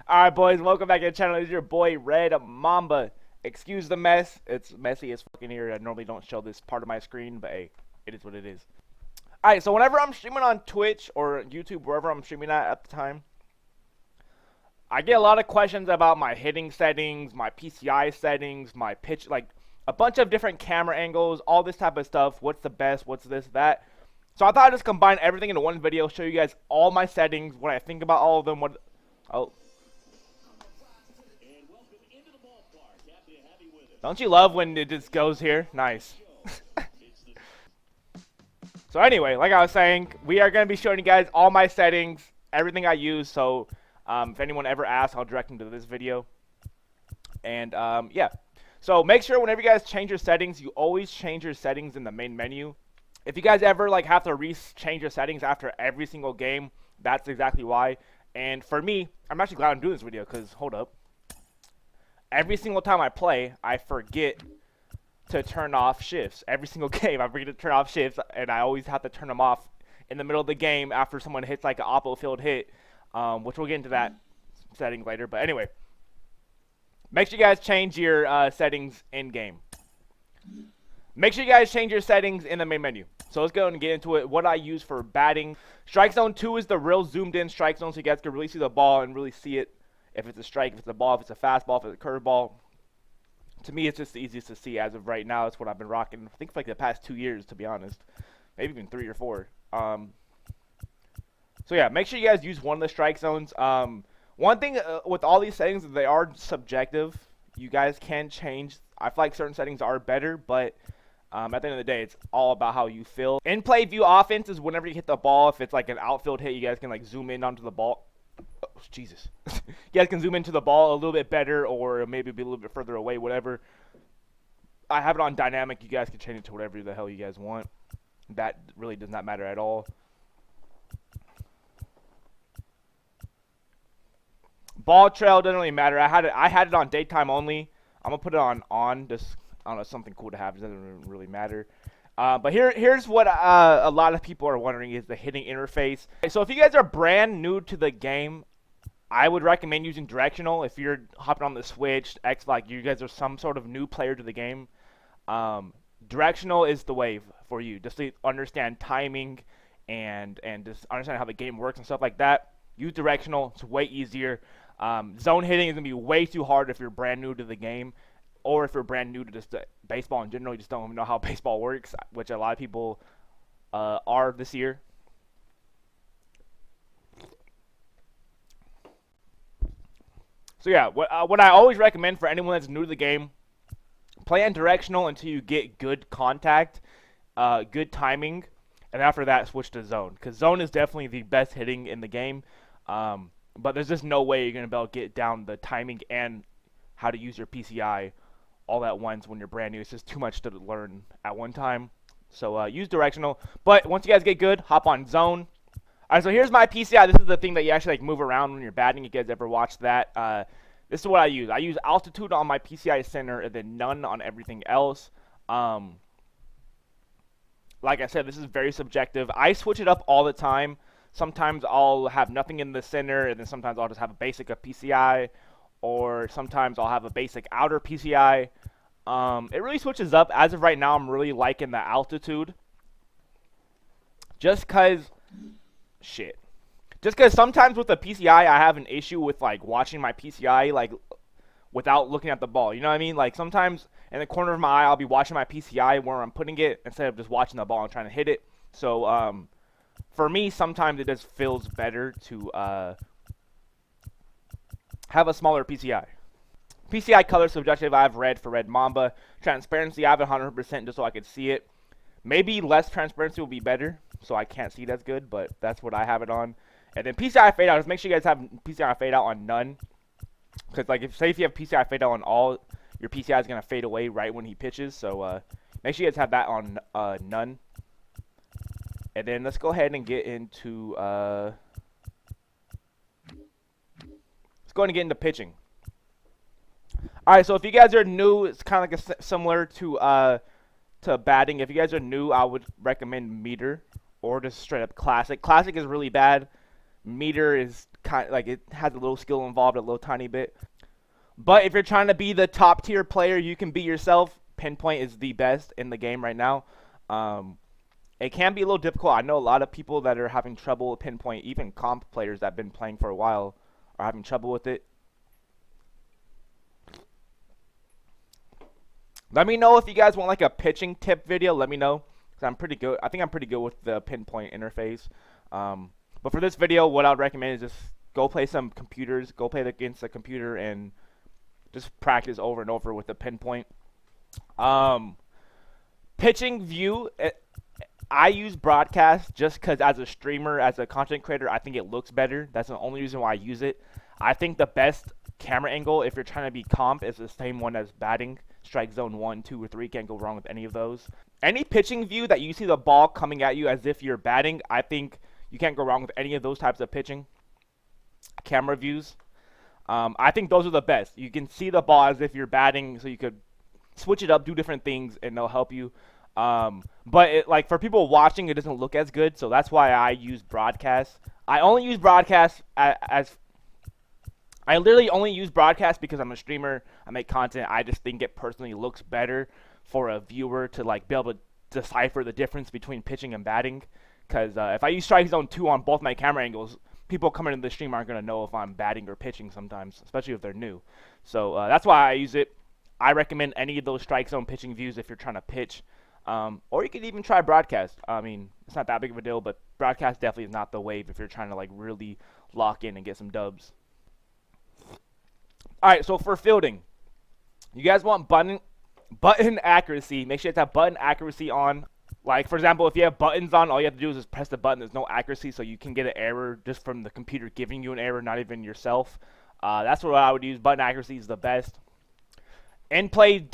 Alright, boys, welcome back to the channel. This is your boy, Red Mamba. Excuse the mess. It's messy as fucking here. I normally don't show this part of my screen, but hey, it is what it is. Alright, so whenever I'm streaming on Twitch or YouTube, wherever I'm streaming at the time, I get a lot of questions about my hitting settings, my PCI settings, my pitch, like a bunch of different camera angles, all this type of stuff. What's the best? What's this, that? So I thought I'd just combine everything into one video, show you guys all my settings, what I think about all of them, Don't you love when it just goes here? Nice. So anyway, like I was saying, we are going to be showing you guys all my settings, everything I use. So if anyone ever asks, I'll direct them to this video. And yeah. So make sure whenever you guys change your settings, you always change your settings in the main menu. If you guys ever like have to change your settings after every single game, that's exactly why. And for me, I'm actually glad I'm doing this video because, hold up. Every single time I play, I forget to turn off shifts. Every single game, I forget to turn off shifts, and I always have to turn them off in the middle of the game after someone hits like an oppo field hit, which we'll get into that setting later. But anyway, make sure you guys change your settings in-game. Make sure you guys change your settings in the main menu. So let's go and get into it. What I use for batting. Strike zone 2 is the real zoomed-in strike zone, so you guys can really see the ball and really see it. If it's a strike, if it's a ball, if it's a fastball, if it's a curveball. To me, it's just the easiest to see as of right now. That's what I've been rocking, I think, for like the past 2 years, to be honest. Maybe even 3 or 4. So yeah, make sure you guys use one of the strike zones. One thing with all these settings, they are subjective. You guys can change. I feel like certain settings are better, but at the end of the day, it's all about how you feel. In play view offense is whenever you hit the ball. If it's like an outfield hit, you guys can like zoom in onto the ball. Oh, Jesus. You guys can zoom into the ball a little bit better, or maybe be a little bit further away, whatever. I have it on dynamic. You guys can change it to whatever the hell you guys want. That really does not matter at all. Ball trail doesn't really matter. I had it on daytime only. I'm gonna put it on. Just, I don't know, something cool to have. It doesn't really matter. But here's what a lot of people are wondering is the hitting interface. So if you guys are brand new to the game, I would recommend using directional. If you're hopping on the Switch, like you guys are some sort of new player to the game, directional is the way for you. Just to understand timing and just understand how the game works and stuff like that. Use directional. It's way easier. Zone hitting is going to be way too hard if you're brand new to the game. Or if you're brand new to just baseball in general, you just don't even know how baseball works, which a lot of people are this year. So yeah, what I always recommend for anyone that's new to the game, play on directional until you get good contact, good timing, and after that switch to zone. Because zone is definitely the best hitting in the game, but there's just no way you're going to be able to get down the timing and how to use your PCI all at once when you're brand new. It's just too much to learn at one time. So use directional. But once you guys get good, hop on zone. Alright, so here's my PCI. This is the thing that you actually like move around when you're batting. You guys ever watched that? This is what I use. I use altitude on my PCI center and then none on everything else. Like I said, this is very subjective. I switch it up all the time. Sometimes I'll have nothing in the center, and then sometimes I'll just have a basic of PCI. Or sometimes I'll have a basic outer PCI. It really switches up. As of right now, I'm really liking the altitude. Just because sometimes with the PCI, I have an issue with like watching my PCI like without looking at the ball. You know what I mean? Like sometimes in the corner of my eye, I'll be watching my PCI where I'm putting it instead of just watching the ball and trying to hit it. So for me, sometimes it just feels better to have a smaller PCI. PCI color subjective, I have red for Red Mamba. Transparency, I have 100% just so I can see it. Maybe less transparency will be better, so I can't see it as good, but that's what I have it on. And then PCI Fade Out, just make sure you guys have PCI Fade Out on none. Because like if you have PCI Fade Out on all, your PCI is going to fade away right when he pitches. So make sure you guys have that on none. And then let's go ahead and get into pitching. Alright, so if you guys are new, it's kind of like similar to batting. If you guys are new, I would recommend meter or just straight up classic. Classic is really bad. Meter is kind of like it has a little skill involved, a little tiny bit. But if you're trying to be the top tier player you can be yourself, pinpoint is the best in the game right now. It can be a little difficult. I know a lot of people that are having trouble with pinpoint. Even comp players that have been playing for a while are having trouble with it. Let me know if you guys want like a pitching tip video. Let me know, because I'm pretty good. I think I'm pretty good with the pinpoint interface. But for this video, what I'd recommend is just go play some computers. Go play against the computer and just practice over and over with the pinpoint. Pitching view, I use broadcast just because as a streamer, as a content creator, I think it looks better. That's the only reason why I use it. I think the best camera angle, if you're trying to be comp, is the same one as batting. Strike zone 1, 2, or 3. Can't go wrong with any of those. Any pitching view that you see the ball coming at you as if you're batting, I think you can't go wrong with any of those types of pitching camera views. I think those are the best. You can see the ball as if you're batting, so you could switch it up, do different things, and they'll help you. But like for people watching, it doesn't look as good, so that's why I use broadcast. I only use broadcast I literally only use broadcast because I'm a streamer. I make content. I just think it personally looks better for a viewer to like be able to decipher the difference between pitching and batting. Because if I use strike zone 2 on both my camera angles, people coming into the stream aren't going to know if I'm batting or pitching sometimes, especially if they're new. So that's why I use it. I recommend any of those strike zone pitching views if you're trying to pitch. Or you could even try broadcast. I mean, it's not that big of a deal, but broadcast definitely is not the wave if you're trying to like really lock in and get some dubs. Alright, so for fielding, you guys want button accuracy. Make sure you have button accuracy on. Like, for example, if you have buttons on, all you have to do is just press the button. There's no accuracy, so you can get an error just from the computer giving you an error, not even yourself. That's what I would use. Button accuracy is the best. In-play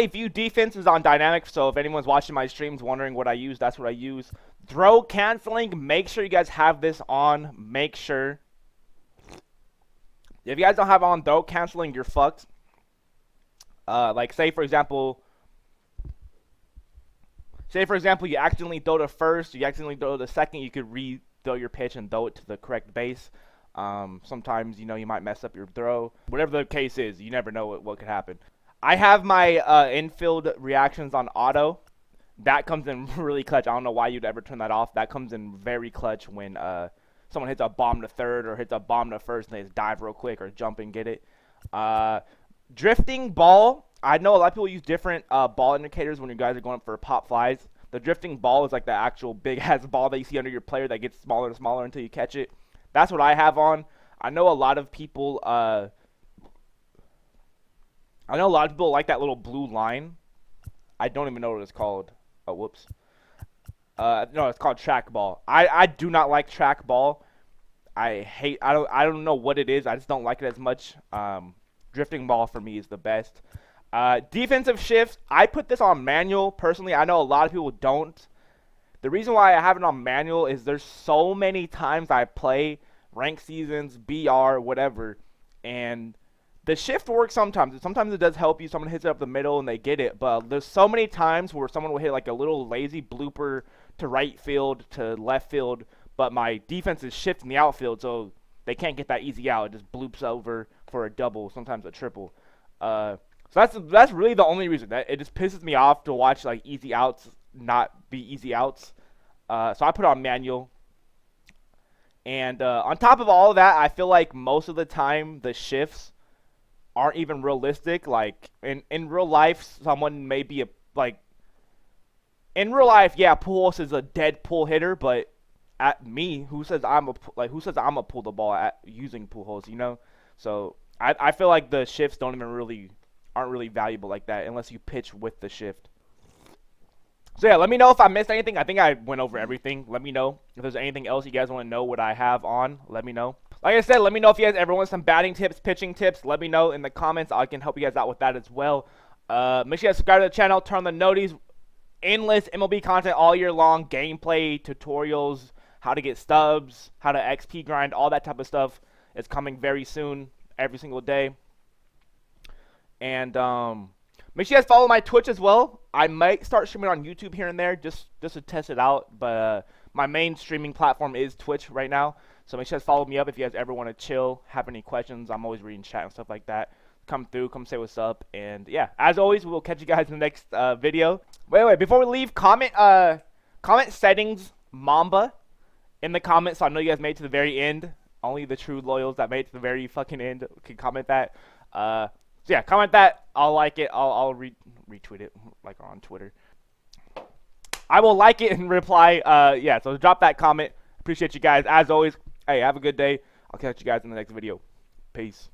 view defense is on dynamic, so if anyone's watching my streams wondering what I use, that's what I use. Throw canceling, make sure you guys have this on. Make sure. If you guys don't have on throw canceling, you're fucked. Like say for example, you accidentally throw to first, you accidentally throw to second, you could re-throw your pitch and throw it to the correct base. Sometimes, you know, you might mess up your throw. Whatever the case is, you never know what could happen. I have my Infield Reactions on auto. That comes in really clutch. I don't know why you'd ever turn that off. That comes in very clutch when someone hits a bomb to third or hits a bomb to first and they just dive real quick or jump and get it. Drifting ball. I know a lot of people use different ball indicators when you guys are going up for pop flies. The drifting ball is like the actual big-ass ball that you see under your player that gets smaller and smaller until you catch it. That's what I have on. I know a lot of people like that little blue line. I don't even know what it's called. Oh, whoops. No, it's called trackball. I do not like trackball. I don't know what it is. I just don't like it as much. Drifting ball for me is the best. Defensive shifts. I put this on manual personally. I know a lot of people don't. The reason why I have it on manual is there's so many times I play ranked seasons, BR, whatever, and the shift works sometimes. Sometimes it does help you. Someone hits it up the middle and they get it. But there's so many times where someone will hit like a little lazy blooper to right field, to left field, but my defense is shifting the outfield, so they can't get that easy out. It just bloops over for a double, sometimes a triple. So that's really the only reason. That it just pisses me off to watch like easy outs not be easy outs. So I put on manual. And on top of all of that, I feel like most of the time the shifts aren't even realistic. Like in real life, someone may be in real life, yeah, Pujols is a dead pull hitter, but at me, who says I'm a pull the ball at using Pujols, you know? So I feel like the shifts aren't really valuable like that unless you pitch with the shift. So yeah, let me know if I missed anything. I think I went over everything. Let me know if there's anything else you guys want to know what I have on. Let me know. Like I said, let me know if you guys ever want some batting tips, pitching tips. Let me know in the comments. I can help you guys out with that as well. Make sure you guys subscribe to the channel. Turn on the noties. Endless MLB content all year long. Gameplay, tutorials, how to get stubs, how to XP grind, all that type of stuff is coming very soon, every single day. And make sure you guys follow my Twitch as well. I might start streaming on YouTube here and there just to test it out. But my main streaming platform is Twitch right now. So make sure to follow me up if you guys ever want to chill, have any questions. I'm always reading chat and stuff like that. Come through, come say what's up, and yeah, as always, we'll catch you guys in the next video. Wait, before we leave, comment settings Mamba in the comments, so I know you guys made it to the very end. Only the true loyals that made it to the very fucking end can comment that. So yeah, comment that. I'll like it. I'll retweet it like on Twitter. I will like it and reply. Yeah, so drop that comment. Appreciate you guys as always. Hey, have a good day. I'll catch you guys in the next video. Peace.